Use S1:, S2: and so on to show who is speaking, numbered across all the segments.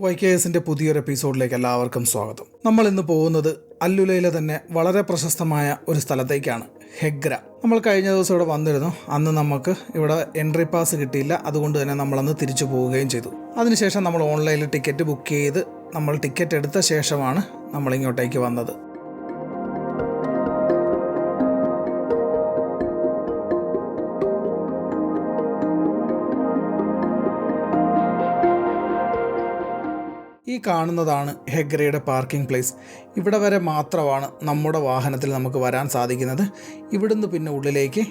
S1: YKSന്റെ പുതിയൊരു എപ്പിസോഡിലേക്ക് എല്ലാവർക്കും സ്വാഗതം. നമ്മൾ ഇന്ന് പോകുന്നത് അല്ലുലയിലെ തന്നെ വളരെ പ്രശസ്തമായ ഒരു സ്ഥലത്തേക്കാണ്, ഹെഗ്ര. നമ്മൾ കഴിഞ്ഞ ദിവസം ഇവിടെ വന്നിരുന്നു. അന്ന് നമുക്ക് ഇവിടെ എൻട്രി പാസ് കിട്ടിയില്ല, അതുകൊണ്ട് തന്നെ നമ്മളന്ന് തിരിച്ചു പോവുകയും ചെയ്തു. അതിനുശേഷം നമ്മൾ ഓൺലൈനിൽ ടിക്കറ്റ് ബുക്ക് ചെയ്ത് നമ്മൾ ടിക്കറ്റ് എടുത്ത ശേഷമാണ് നമ്മളിങ്ങോട്ടേക്ക് വന്നത്. ഈ കാണുന്നതാണ് ഹെഗ്രയുടെ പാർക്കിംഗ് പ്ലേസ്. ഇവിടെ വരെ മാത്രമാണ് നമ്മുടെ വാഹനത്തിൽ നമുക്ക് വരാൻ സാധിക്കുന്നത്. ഇവിടുന്ന് പിന്നെ ഉള്ളിലേക്ക്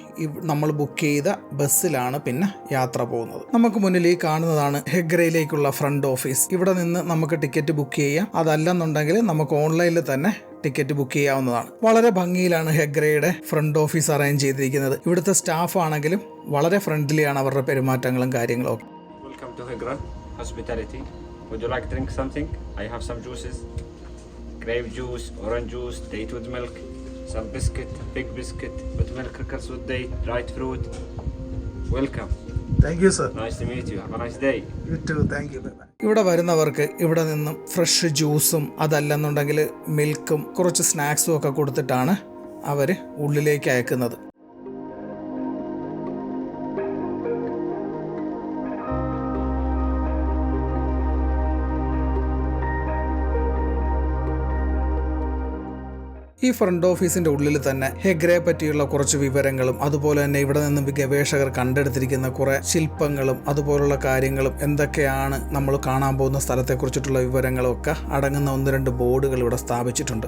S1: നമ്മൾ ബുക്ക് ചെയ്ത ബസ്സിലാണ് പിന്നെ യാത്ര പോകുന്നത്. നമുക്ക് മുന്നിൽ ഈ കാണുന്നതാണ് ഹെഗ്രയിലേക്കുള്ള ഫ്രണ്ട് ഓഫീസ്. ഇവിടെ നിന്ന് നമുക്ക് ടിക്കറ്റ് ബുക്ക് ചെയ്യാം. അതല്ലെന്നുണ്ടെങ്കിൽ നമുക്ക് ഓൺലൈനിൽ തന്നെ ടിക്കറ്റ് ബുക്ക് ചെയ്യാവുന്നതാണ്. വളരെ ഭംഗിയിലാണ് ഹെഗ്രയുടെ ഫ്രണ്ട് ഓഫീസ് അറേഞ്ച് ചെയ്തിരിക്കുന്നത്. ഇവിടുത്തെ സ്റ്റാഫ് ആണെങ്കിലും വളരെ ഫ്രണ്ട്ലിയാണ് അവരുടെ പെരുമാറ്റങ്ങളും കാര്യങ്ങളും ഒക്കെ.
S2: Welcome to Hegra Hospitality. Would you like to drink something? I have some juices. Grape juice, orange juice, date with milk, some biscuit, big biscuit with milk, crackers with date, dried fruit. Welcome.
S1: Thank you, sir.
S2: Nice to meet you. Have a nice day.
S1: You too. Thank you. ഇവിടെ വരുന്നവർക്ക് ഇവിടെ നിന്നും fresh ജ്യൂസും അതല്ലെന്നുണ്ടെങ്കിൽ മിൽക്കും കുറച്ച് സ്നാക്സും ഒക്കെ കൊടുത്തിട്ടാണ് അവർ ഉള്ളിലേക്ക് അയക്കുന്നത്. ഈ ഫ്രണ്ട് ഓഫീസിൻ്റെ ഉള്ളിൽ തന്നെ ഹെഗ്രയെ പറ്റിയുള്ള കുറച്ച് വിവരങ്ങളും അതുപോലെ തന്നെ ഇവിടെ നിന്നും ഗവേഷകർ കണ്ടെടുത്തിരിക്കുന്ന കുറേ ശില്പങ്ങളും അതുപോലുള്ള കാര്യങ്ങളും എന്തൊക്കെയാണ് നമ്മൾ കാണാൻ പോകുന്ന സ്ഥലത്തെക്കുറിച്ചിട്ടുള്ള വിവരങ്ങളും ഒക്കെ അടങ്ങുന്ന 1-2 ബോർഡുകൾ ഇവിടെ സ്ഥാപിച്ചിട്ടുണ്ട്.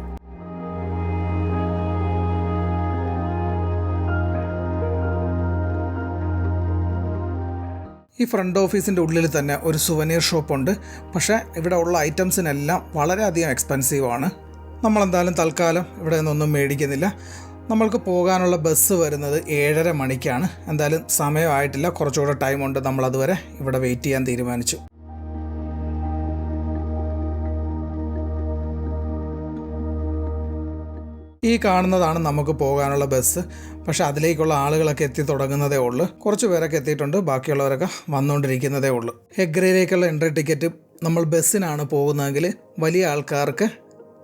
S1: ഈ ഫ്രണ്ട് ഓഫീസിൻ്റെ ഉള്ളിൽ തന്നെ ഒരു സുവനീർ ഷോപ്പുണ്ട്. പക്ഷേ ഇവിടെ ഉള്ള ഐറ്റംസിനെല്ലാം വളരെയധികം എക്സ്പെൻസീവാണ്. നമ്മളെന്തായാലും തൽക്കാലം ഇവിടെ നിന്നൊന്നും മേടിക്കുന്നില്ല. നമ്മൾക്ക് പോകാനുള്ള ബസ് വരുന്നത് 7:30 മണിക്കാണ്. എന്തായാലും സമയമായിട്ടില്ല, കുറച്ചുകൂടെ ടൈമുണ്ട്. നമ്മളതുവരെ ഇവിടെ വെയിറ്റ് ചെയ്യാൻ തീരുമാനിച്ചു. ഈ കാണുന്നതാണ് നമുക്ക് പോകാനുള്ള ബസ്. പക്ഷേ അതിലേക്കുള്ള ആളുകളൊക്കെ എത്തി തുടങ്ങുന്നതേ ഉള്ളൂ. കുറച്ച് പേരൊക്കെ എത്തിയിട്ടുണ്ട്, ബാക്കിയുള്ളവരൊക്കെ വന്നുകൊണ്ടിരിക്കുന്നതേ ഉള്ളൂ. ഹെഗ്രയിലേക്കുള്ള എൻട്രി ടിക്കറ്റ് നമ്മൾ ബസ്സിനാണ് പോകുന്നതെങ്കിൽ വലിയ ആൾക്കാർക്ക്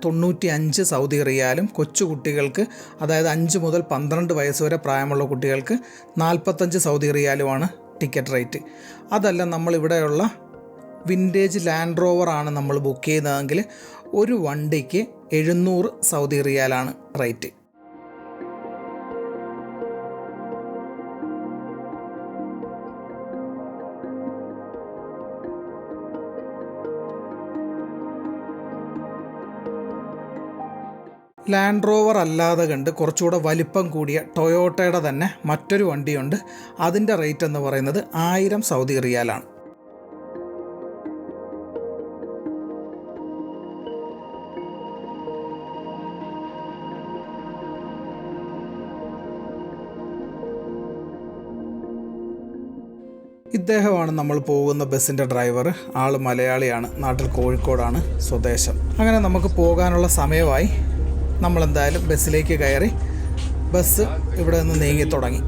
S1: 95 സൗദി റിയാലും, കൊച്ചുകുട്ടികൾക്ക് അതായത് 5 മുതൽ 12 വയസ്സ് വരെ പ്രായമുള്ള കുട്ടികൾക്ക് 45 സൗദി റിയാലുമാണ് ടിക്കറ്റ് റേറ്റ്. അതല്ല നമ്മളിവിടെയുള്ള വിൻറ്റേജ് ലാൻഡ് റോവറാണ് നമ്മൾ ബുക്ക് ചെയ്യുന്നതെങ്കിൽ ഒരു വണ്ടിക്ക് 700 സൗദി റിയാലാണ് റേറ്റ്. ലാൻഡ് റോവർ അല്ലാതെ കണ്ട് കുറച്ചുകൂടെ വലിപ്പം കൂടിയ ടൊയോട്ടയുടെ തന്നെ മറ്റൊരു വണ്ടിയുണ്ട്. അതിൻ്റെ റേറ്റ് എന്ന് പറയുന്നത് 1000 സൗദി റിയാലാണ്. ഇദ്ദേഹമാണ് നമ്മൾ പോകുന്ന ബസ്സിൻ്റെ ഡ്രൈവർ. ആൾ മലയാളിയാണ്, നാട്ടിൽ കോഴിക്കോടാണ് സ്വദേശം. അങ്ങനെ നമുക്ക് പോകാനുള്ള സമയമായി. നമ്മളെന്തായാലും ബസ്സിലേക്ക് കയറി. ബസ് ഇവിടെ നിന്ന് നീങ്ങി തുടങ്ങി.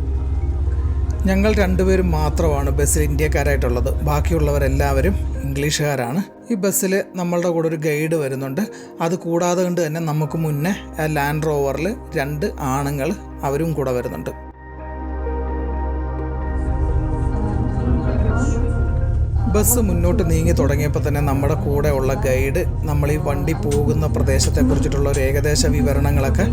S1: ഞങ്ങൾ 2 പേരും മാത്രമാണ് ബസ്സിൽ ഇന്ത്യക്കാരായിട്ടുള്ളത്. ബാക്കിയുള്ളവരെല്ലാവരും ഇംഗ്ലീഷുകാരാണ്. ഈ ബസ്സിൽ നമ്മളുടെ കൂടെ ഒരു ഗൈഡ് വരുന്നുണ്ട്. അത് കൂടാതെ കൊണ്ട് തന്നെ നമുക്ക് മുന്നേ ലാൻഡ് റോവറിൽ 2 ആണുങ്ങൾ അവരും കൂടെ വരുന്നുണ്ട്. ബസ് മുന്നോട്ട് നീങ്ങി തുടങ്ങിയപ്പോൾ തന്നെ നമ്മുടെ കൂടെ ഉള്ള ഗൈഡ് നമ്മൾ ഈ വണ്ടി പോകുന്ന പ്രദേശത്തെക്കുറിച്ചിട്ടുള്ള ഒരു ഏകദേശ വിവരണങ്ങളൊക്കെ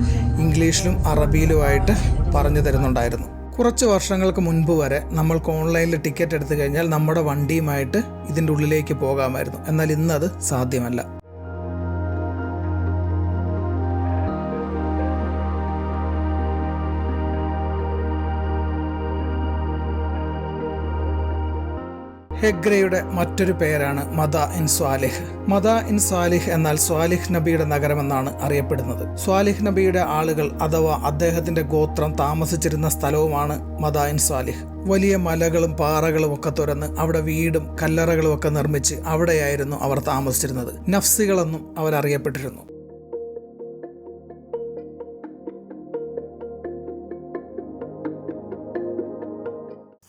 S1: ഇംഗ്ലീഷിലും അറബിയിലുമായിട്ട് പറഞ്ഞു തരുന്നുണ്ടായിരുന്നു. കുറച്ച് വർഷങ്ങൾക്ക് മുൻപ് വരെ നമ്മൾക്ക് ഓൺലൈനിൽ ടിക്കറ്റ് എടുത്തു കഴിഞ്ഞാൽ നമ്മുടെ വണ്ടിയുമായിട്ട് ഇതിൻ്റെ ഉള്ളിലേക്ക് പോകാമായിരുന്നു. എന്നാൽ ഇന്നത് സാധ്യമല്ല. ഹെഗ്രയുടെ മറ്റൊരു പേരാണ് മദാ ഇൻ സ്വാലിഹ്. മദാ ഇൻ സ്വാലിഹ് എന്നാൽ സ്വാലിഹ് നബിയുടെ നഗരമെന്നാണ് അറിയപ്പെടുന്നത്. സ്വാലിഹ് നബിയുടെ ആളുകൾ അഥവാ അദ്ദേഹത്തിന്റെ ഗോത്രം താമസിച്ചിരുന്ന സ്ഥലവുമാണ് മദാ ഇൻ സ്വാലിഹ്. വലിയ മലകളും പാറകളും ഒക്കെ തുറന്ന് അവിടെ വീടും കല്ലറകളും ഒക്കെ നിർമ്മിച്ച് അവിടെയായിരുന്നു അവർ താമസിച്ചിരുന്നത്. നഫ്സികളെന്നും അവരറിയപ്പെട്ടിരുന്നു.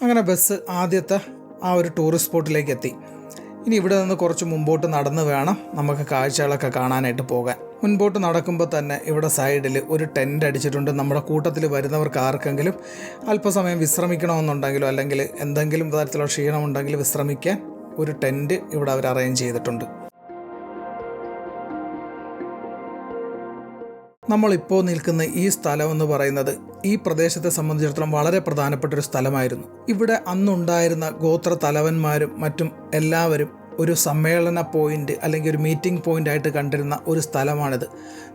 S1: അങ്ങനെ ബസ് ആദ്യത്തെ ആ ഒരു ടൂറിസ്റ്റ് സ്പോട്ടിലേക്ക് എത്തി. ഇനി ഇവിടെ നിന്ന് കുറച്ച് മുമ്പോട്ട് നടന്ന് വേണം നമുക്ക് കാഴ്ചകളൊക്കെ കാണാനായിട്ട് പോകാൻ. മുൻപോട്ട് നടക്കുമ്പോൾ തന്നെ ഇവിടെ സൈഡിൽ ഒരു ടെൻ്റ് അടിച്ചിട്ടുണ്ട്. നമ്മുടെ കൂട്ടത്തിൽ വരുന്നവർക്ക് ആർക്കെങ്കിലും അല്പസമയം വിശ്രമിക്കണമെന്നുണ്ടെങ്കിലോ അല്ലെങ്കിൽ എന്തെങ്കിലും തരത്തിലുള്ള ക്ഷീണമുണ്ടെങ്കിൽ വിശ്രമിക്കാൻ ഒരു ടെൻറ്റ് ഇവിടെ അവർ അറേഞ്ച് ചെയ്തിട്ടുണ്ട്. നമ്മളിപ്പോൾ നിൽക്കുന്ന ഈ സ്ഥലം എന്ന് പറയുന്നത് ഈ പ്രദേശത്തെ സംബന്ധിച്ചിടത്തോളം വളരെ പ്രധാനപ്പെട്ടൊരു സ്ഥലമായിരുന്നു. ഇവിടെ അന്നുണ്ടായിരുന്ന ഗോത്ര തലവന്മാരും മറ്റും എല്ലാവരും ഒരു സമ്മേളന പോയിന്റ് അല്ലെങ്കിൽ ഒരു മീറ്റിംഗ് പോയിന്റ് ആയിട്ട് കണ്ടിരുന്ന ഒരു സ്ഥലമാണിത്.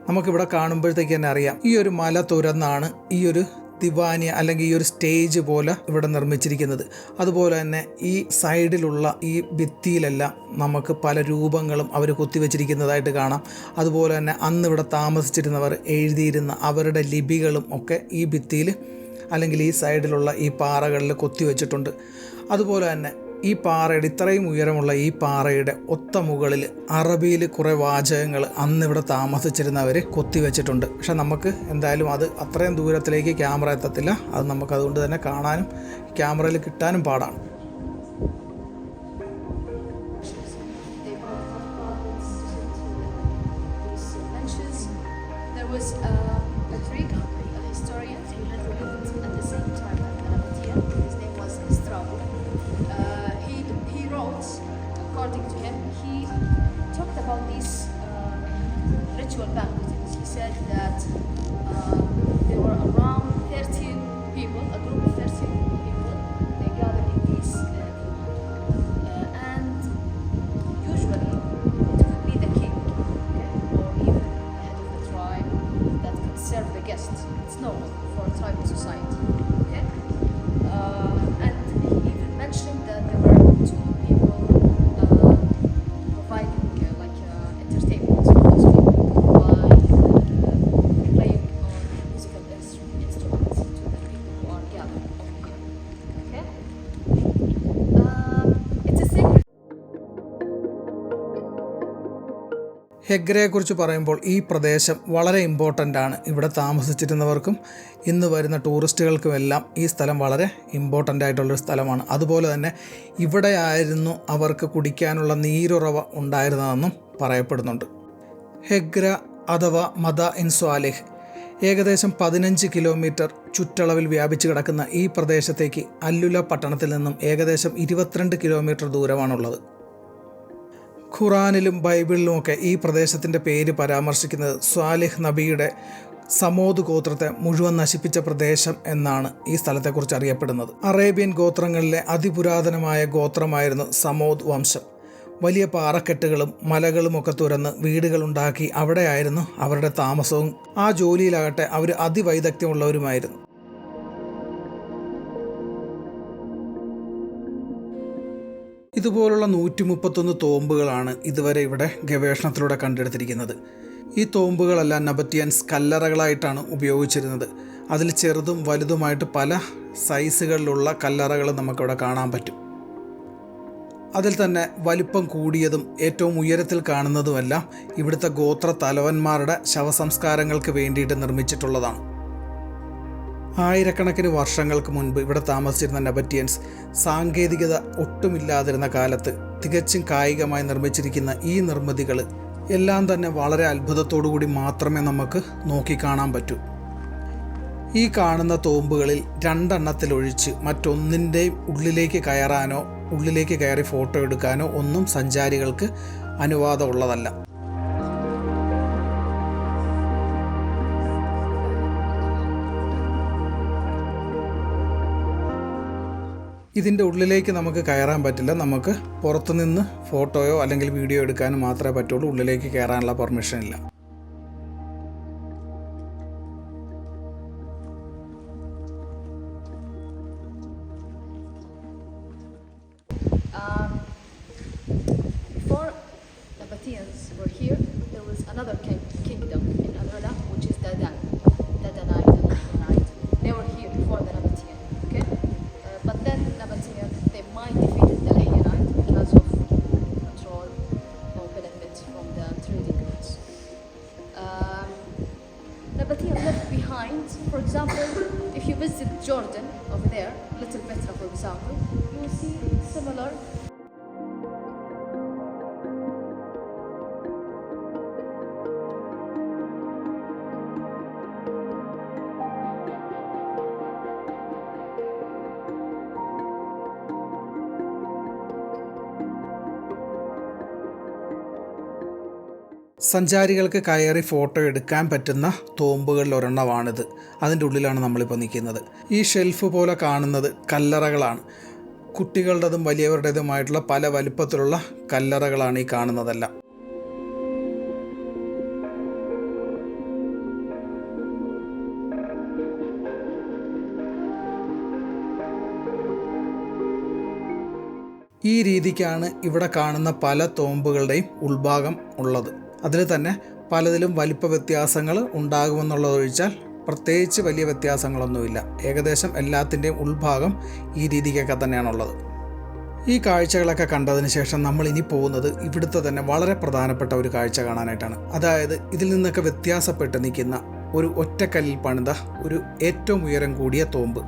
S1: നമുക്കിവിടെ കാണുമ്പോഴത്തേക്ക് തന്നെ അറിയാം, ഈ ഒരു മല തുരന്നാണ് ഈ ഒരു ദിവാനിയ അല്ലെങ്കിൽ ഈ ഒരു സ്റ്റേജ് പോലെ ഇവിടെ നിർമ്മിച്ചിരിക്കുന്നത്. അതുപോലെ തന്നെ ഈ സൈഡിലുള്ള ഈ ഭിത്തിയിലെല്ലാം നമുക്ക് പല രൂപങ്ങളും അവർ കൊത്തിവെച്ചിരിക്കുന്നതായിട്ട് കാണാം. അതുപോലെ തന്നെ അന്ന് ഇവിടെ താമസിച്ചിരുന്നവർ എഴുതിയിരുന്ന അവരുടെ ലിപികളും ഒക്കെ ഈ ഭിത്തിയിൽ അല്ലെങ്കിൽ ഈ സൈഡിലുള്ള ഈ പാറകളിൽ കൊത്തിവെച്ചിട്ടുണ്ട്. അതുപോലെ തന്നെ ഈ പാറയുടെ ഇത്രയും ഉയരമുള്ള ഈ പാറയുടെ ഒത്ത മുകളിൽ അറബിയിൽ കുറേ വാചകങ്ങൾ അന്നിവിടെ താമസിച്ചിരുന്നവർ കൊത്തിവെച്ചിട്ടുണ്ട്. പക്ഷെ നമുക്ക് എന്തായാലും അത് അത്രയും ദൂരത്തിലേക്ക് ക്യാമറ എത്തത്തില്ല. അത് നമുക്ക് അതുകൊണ്ട് തന്നെ കാണാനും ക്യാമറയിൽ കിട്ടാനും പാടാണ്.
S3: According to him, he talked about these ritual banquetings. He said that there were around 13 people, a group of 13 people. They gathered in these and usually it could be the king, okay, or even the head of the tribe that could serve the guests. It's normal for a tribal society, okay. And he even mentioned that there were two people
S1: ഹെഗ്രയെക്കുറിച്ച് പറയുമ്പോൾ ഈ പ്രദേശം വളരെ important ആണ്. ഇവിടെ താമസിച്ചിരുന്നവർക്കും ഇന്ന് വരുന്ന ടൂറിസ്റ്റുകൾക്കുമെല്ലാം ഈ സ്ഥലം വളരെ ഇമ്പോർട്ടൻ്റ് ആയിട്ടുള്ളൊരു സ്ഥലമാണ്. അതുപോലെ തന്നെ ഇവിടെയായിരുന്നു അവർക്ക് കുടിക്കാനുള്ള നീരുറവ ഉണ്ടായിരുന്നതെന്നും പറയപ്പെടുന്നുണ്ട്. ഹെഗ്ര അഥവാ മദ ഇൻ സ്വാലിഹ് ഏകദേശം 15 കിലോമീറ്റർ ചുറ്റളവിൽ വ്യാപിച്ചു കിടക്കുന്ന ഈ പ്രദേശത്തേക്ക് അല്ലുല പട്ടണത്തിൽ നിന്നും ഏകദേശം 22 കിലോമീറ്റർ ദൂരമാണുള്ളത്. ഖുറാനിലും ബൈബിളിലുമൊക്കെ ഈ പ്രദേശത്തിൻ്റെ പേര് പരാമർശിക്കുന്നത് സ്വാലിഹ് നബിയുടെ സമോദ് ഗോത്രത്തെ മുഴുവൻ നശിപ്പിച്ച പ്രദേശം എന്നാണ് ഈ സ്ഥലത്തെക്കുറിച്ച് അറിയപ്പെടുന്നത്. അറേബ്യൻ ഗോത്രങ്ങളിലെ അതിപുരാതനമായ ഗോത്രമായിരുന്നു സമോദ് വംശം. വലിയ പാറക്കെട്ടുകളും മലകളുമൊക്കെ തുരന്ന് വീടുകളുണ്ടാക്കി അവിടെയായിരുന്നു അവരുടെ താമസവും. ആ ജോലിയിലാകട്ടെ അവർ അതിവൈദഗ്ധ്യമുള്ളവരുമായിരുന്നു. ഇതുപോലുള്ള 131 തോമ്പുകളാണ് ഇതുവരെ ഇവിടെ ഗവേഷണത്തിലൂടെ കണ്ടെടുത്തിരിക്കുന്നത്. ഈ തോമ്പുകളെല്ലാം നബറ്റിയൻസ് കല്ലറകളായിട്ടാണ് ഉപയോഗിച്ചിരുന്നത്. അതിൽ ചെറുതും വലുതുമായിട്ട് പല സൈസുകളിലുള്ള കല്ലറകൾ നമുക്കിവിടെ കാണാൻ പറ്റും. അതിൽ തന്നെ വലിപ്പം കൂടിയതും ഏറ്റവും ഉയരത്തിൽ കാണുന്നതുമെല്ലാം ഇവിടുത്തെ ഗോത്ര തലവന്മാരുടെ ശവസംസ്കാരങ്ങൾക്ക് വേണ്ടിയിട്ട് നിർമ്മിച്ചിട്ടുള്ളതാണ്. ആയിരക്കണക്കിന് വർഷങ്ങൾക്ക് മുൻപ് ഇവിടെ താമസിച്ചിരുന്ന നബറ്റിയൻസ് സാങ്കേതികത ഒട്ടുമില്ലാതിരുന്ന കാലത്ത് തികച്ചും കായികമായി നിർമ്മിച്ചിരിക്കുന്ന ഈ നിർമ്മിതികൾ എല്ലാം തന്നെ വളരെ അത്ഭുതത്തോടു കൂടി മാത്രമേ നമുക്ക് നോക്കിക്കാണാൻ പറ്റൂ. ഈ കാണുന്ന തോമ്പുകളിൽ 2 എണ്ണത്തിലൊഴിച്ച് മറ്റൊന്നിൻ്റെയും ഉള്ളിലേക്ക് കയറാനോ ഉള്ളിലേക്ക് കയറി ഫോട്ടോ എടുക്കാനോ ഒന്നും സഞ്ചാരികൾക്ക് അനുവാദമുള്ളതല്ല. ഇതിൻ്റെ ഉള്ളിലേക്ക് നമുക്ക് കയറാൻ പറ്റില്ല. നമുക്ക് പുറത്തുനിന്ന് ഫോട്ടോയോ അല്ലെങ്കിൽ വീഡിയോ എടുക്കാനോ മാത്രമേ പറ്റുള്ളൂ. ഉള്ളിലേക്ക് കയറാനുള്ള പെർമിഷൻ ഇല്ല.
S3: Before Nabateans were here, there was another kingdom in Al-Ula, which is Dadanite. They were here before the Nabatean, okay? But then Nabatean, they might defeated the Lahyanite because of control or benefits from the trading routes. Nabatean left behind, for example, if you visit Jordan over there, Little Petra for example, you will see similar
S1: സഞ്ചാരികൾക്ക് കയറി photo എടുക്കാൻ പറ്റുന്ന തോമ്പുകളിൽ ഒരെണ്ണമാണിത്. അതിൻ്റെ ഉള്ളിലാണ് നമ്മളിപ്പോൾ നിൽക്കുന്നത്. ഈ shelf പോലെ കാണുന്നത് കല്ലറകളാണ്. കുട്ടികളുടേതും വലിയവരുടേതുമായിട്ടുള്ള പല വലിപ്പത്തിലുള്ള കല്ലറകളാണ് ഈ കാണുന്നതെല്ലാം. ഈ രീതിക്കാണ് ഇവിടെ കാണുന്ന പല തോമ്പുകളുടെയും ഉൾഭാഗം ഉള്ളത്. അതിൽ തന്നെ പലതിലും വലിപ്പ വ്യത്യാസങ്ങൾ ഉണ്ടാകുമെന്നുള്ളതൊഴിച്ചാൽ പ്രത്യേകിച്ച് വലിയ വ്യത്യാസങ്ങളൊന്നുമില്ല. ഏകദേശം എല്ലാത്തിൻ്റെയും ഉൾഭാഗം ഈ രീതിക്കൊക്കെ തന്നെയാണുള്ളത്. ഈ കാഴ്ചകളൊക്കെ കണ്ടതിന് ശേഷം നമ്മൾ ഇനി പോകുന്നത് ഇവിടുത്തെ തന്നെ വളരെ പ്രധാനപ്പെട്ട ഒരു കാഴ്ച കാണാനായിട്ടാണ്. അതായത് ഇതിൽ നിന്നൊക്കെ വ്യത്യാസപ്പെട്ട് നിൽക്കുന്ന ഒരു ഒറ്റക്കല്ലിൽ പണിത ഒരു ഏറ്റവും ഉയരം കൂടിയ തോമ്പ്.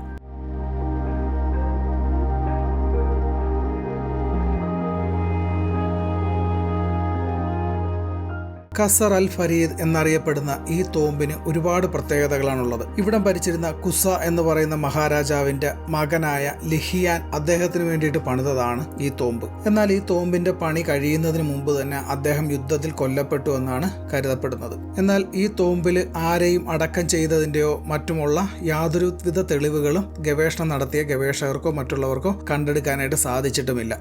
S1: ഖസർ അൽ ഫരീദ് എന്നറിയപ്പെടുന്ന ഈ തോമ്പിന് ഒരുപാട് പ്രത്യേകതകളാണുള്ളത്. ഇവിടം ഭരിച്ചിരുന്ന കുസ എന്ന് പറയുന്ന മഹാരാജാവിന്റെ മകനായ ലിഹിയാൻ അദ്ദേഹത്തിന് വേണ്ടിയിട്ട് പണിതതാണ് ഈ തോമ്പ്. എന്നാൽ ഈ തോമ്പിന്റെ പണി കഴിയുന്നതിന് മുമ്പ് തന്നെ അദ്ദേഹം യുദ്ധത്തിൽ കൊല്ലപ്പെട്ടു എന്നാണ് കരുതപ്പെടുന്നത്. എന്നാൽ ഈ തോമ്പിൽ ആരെയും അടക്കം ചെയ്തതിൻ്റെയോ മറ്റുമുള്ള യാതൊരുവിധ തെളിവുകളും ഗവേഷണം നടത്തിയ ഗവേഷകർക്കോ മറ്റുള്ളവർക്കോ കണ്ടെടുക്കാനായിട്ട് സാധിച്ചിട്ടുമില്ല.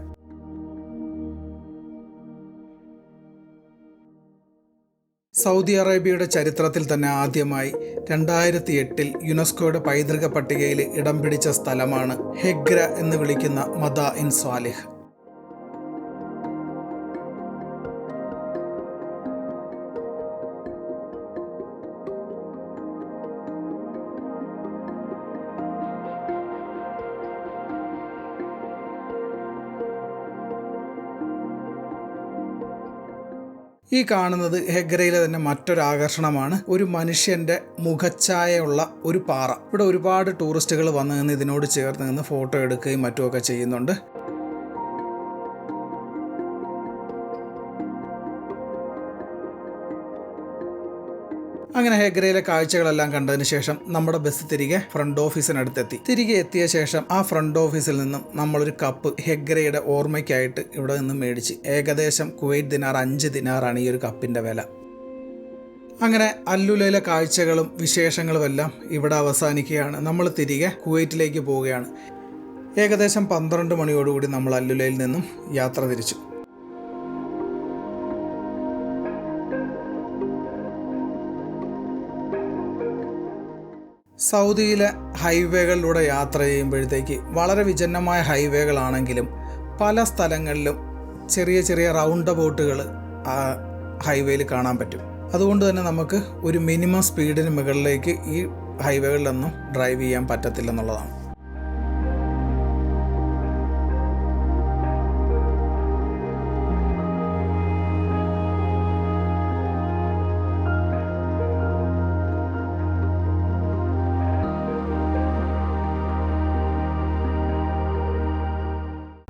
S1: സൗദി അറേബ്യയുടെ ചരിത്രത്തിൽ തന്നെ ആദ്യമായി 2008 യുനെസ്കോയുടെ പൈതൃക പട്ടികയിൽ ഇടം പിടിച്ച സ്ഥലമാണ് ഹെഗ്ര എന്ന് വിളിക്കുന്ന മദാഇൻ സ്വാലിഹ്. ഈ കാണുന്നത് ഹെഗ്രയിലെ തന്നെ മറ്റൊരു ആകർഷണമാണ്. ഒരു മനുഷ്യൻ്റെ മുഖഛായയുള്ള ഒരു പാറ. ഇവിടെ ഒരുപാട് ടൂറിസ്റ്റുകൾ വന്ന് നിന്ന് ഇതിനോട് ചേർന്ന് നിന്ന് ഫോട്ടോ എടുക്കുകയും മറ്റുമൊക്കെ ചെയ്യുന്നുണ്ട്. അങ്ങനെ ഹെഗ്രയിലെ കാഴ്ചകളെല്ലാം കണ്ടതിന് ശേഷം നമ്മുടെ ബസ് തിരികെ ഫ്രണ്ട് ഓഫീസിനടുത്തെത്തി. തിരികെ എത്തിയ ശേഷം ആ ഫ്രണ്ട് ഓഫീസിൽ നിന്നും നമ്മളൊരു കപ്പ് ഹെഗ്രയുടെ ഓർമ്മയ്ക്കായിട്ട് ഇവിടെ നിന്നും മേടിച്ച്. ഏകദേശം കുവൈറ്റ് ദിനാർ 5 ദിനാറാണ് ഈ ഒരു കപ്പിൻ്റെ വില. അങ്ങനെ അല്ലുലയിലെ കാഴ്ചകളും വിശേഷങ്ങളും എല്ലാം ഇവിടെ അവസാനിക്കുകയാണ്. നമ്മൾ തിരികെ കുവൈറ്റിലേക്ക് പോവുകയാണ്. ഏകദേശം 12 മണിയോടുകൂടി നമ്മൾ അല്ലുലയിൽ നിന്നും യാത്ര തിരിച്ചു. സൗദിയിലെ ഹൈവേകളിലൂടെ യാത്ര ചെയ്യുമ്പോഴത്തേക്ക് വളരെ വിജനമായ ഹൈവേകളാണെങ്കിലും പല സ്ഥലങ്ങളിലും ചെറിയ ചെറിയ റൗണ്ട് അബൌട്ടുകൾ ഹൈവേയിൽ കാണാൻ പറ്റും. അതുകൊണ്ട് തന്നെ നമുക്ക് ഒരു മിനിമം സ്പീഡിന് മുകളിലേക്ക് ഈ ഹൈവേകളിലൊന്നും ഡ്രൈവ് ചെയ്യാൻ പറ്റത്തില്ലെന്നുള്ളതാണ്.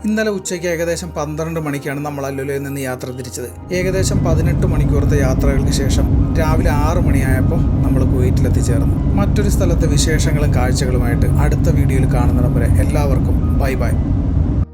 S1: ഇന്നലെ ഉച്ചയ്ക്ക് ഏകദേശം 12 മണിക്കാണ് നമ്മൾ അല്ലുലയിൽ നിന്ന് യാത്ര തിരിച്ചത്. ഏകദേശം 18 മണിക്കൂറത്തെ യാത്രകൾക്ക് ശേഷം രാവിലെ 6 മണിയായപ്പോൾ നമ്മൾ കുവൈറ്റിലെത്തിച്ചേർന്നു. മറ്റൊരു സ്ഥലത്തെ വിശേഷങ്ങളും കാഴ്ചകളുമായിട്ട് അടുത്ത വീഡിയോയിൽ കാണുന്നിടം വരെ എല്ലാവർക്കും ബൈ ബൈ.